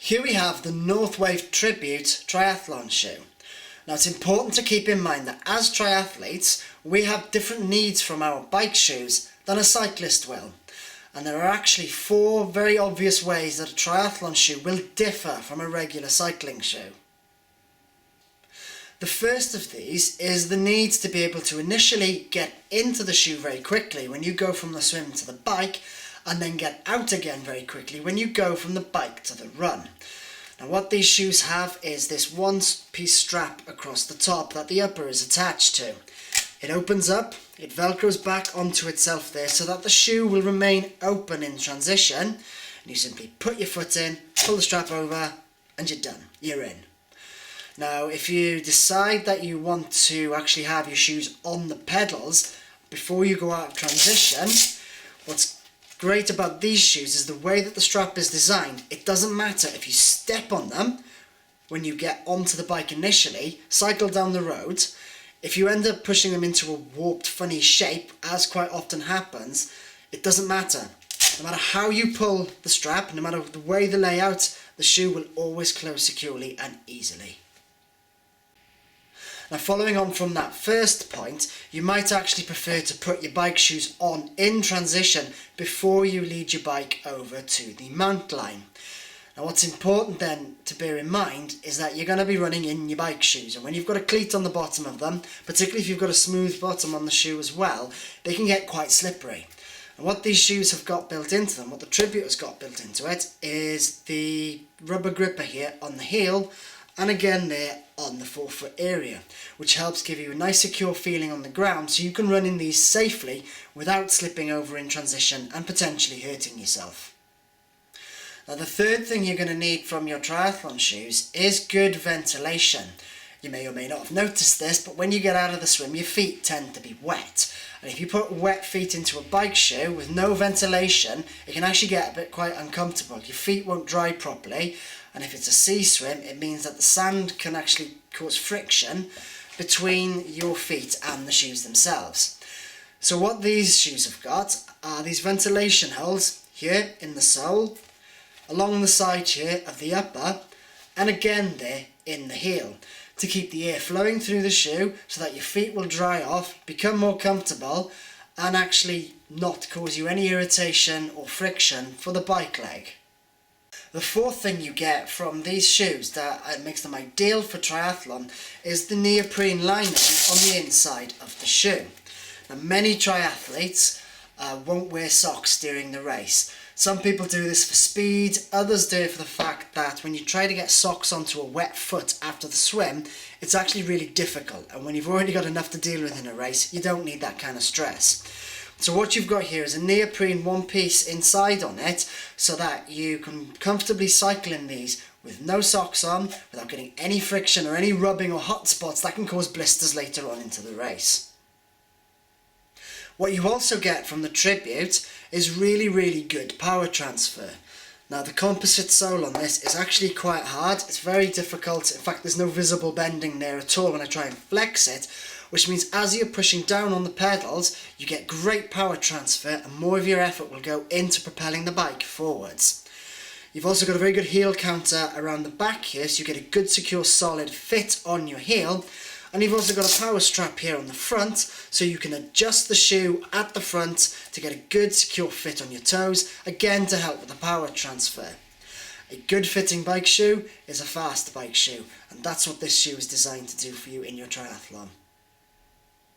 Here we have the Northwave Tribute Triathlon shoe. Now it's important to keep in mind that as triathletes we have different needs from our bike shoes than a cyclist will. And there are actually 4 very obvious ways that a triathlon shoe will differ from a regular cycling shoe. The first of these is the need to be able to initially get into the shoe very quickly when you go from the swim to the bike, and then get out again very quickly when you go from the bike to the run. Now what these shoes have is this one-piece strap across the top that the upper is attached to. It opens up, it velcros back onto itself there so that the shoe will remain open in transition, and you simply put your foot in, pull the strap over, and you're done, you're in. Now if you decide that you want to actually have your shoes on the pedals before you go out of transition, what's great about these shoes is the way that the strap is designed. It doesn't matter if you step on them when you get onto the bike initially, cycle down the road. If you end up pushing them into a warped, funny shape, as quite often happens, it doesn't matter. No matter how you pull the strap, no matter the way the layout, the shoe will always close securely and easily. Now following on from that first point, you might actually prefer to put your bike shoes on in transition before you lead your bike over to the mount line. Now what's important then to bear in mind is that you're going to be running in your bike shoes, and when you've got a cleat on the bottom of them, particularly if you've got a smooth bottom on the shoe as well, they can get quite slippery. And what these shoes have got built into them, what the Tribute has got built into it, is the rubber gripper here on the heel, and again there on the forefoot area, which helps give you a nice secure feeling on the ground so you can run in these safely without slipping over in transition and potentially hurting yourself. Now the third thing you're going to need from your triathlon shoes is good ventilation. You may or may not have noticed this, but when you get out of the swim your feet tend to be wet, and if you put wet feet into a bike shoe with no ventilation, it can actually get a bit quite uncomfortable. Your feet won't dry properly, and if it's a sea swim it means that the sand can actually cause friction between your feet and the shoes themselves. So what these shoes have got are these ventilation holes here in the sole, along the side here of the upper, and again there in the heel, to keep the air flowing through the shoe so that your feet will dry off, become more comfortable, and actually not cause you any irritation or friction for the bike leg. The fourth thing you get from these shoes that makes them ideal for triathlon is the neoprene lining on the inside of the shoe. Now many triathletes won't wear socks during the race. Some people do this for speed, others do it for the fact that when you try to get socks onto a wet foot after the swim, it's actually really difficult, and when you've already got enough to deal with in a race, you don't need that kind of stress. So what you've got here is a neoprene one-piece inside on it so that you can comfortably cycle in these with no socks on, without getting any friction or any rubbing or hot spots that can cause blisters later on into the race. What you also get from the Tribute is really good power transfer. Now the composite sole on this is actually quite hard, it's very difficult, in fact there's no visible bending there at all when I try and flex it, which means as you're pushing down on the pedals you get great power transfer and more of your effort will go into propelling the bike forwards. You've also got a very good heel counter around the back here, so you get a good secure solid fit on your heel, and you've also got a power strap here on the front so you can adjust the shoe at the front to get a good secure fit on your toes, again to help with the power transfer. A good fitting bike shoe is a fast bike shoe, and that's what this shoe is designed to do for you in your triathlon.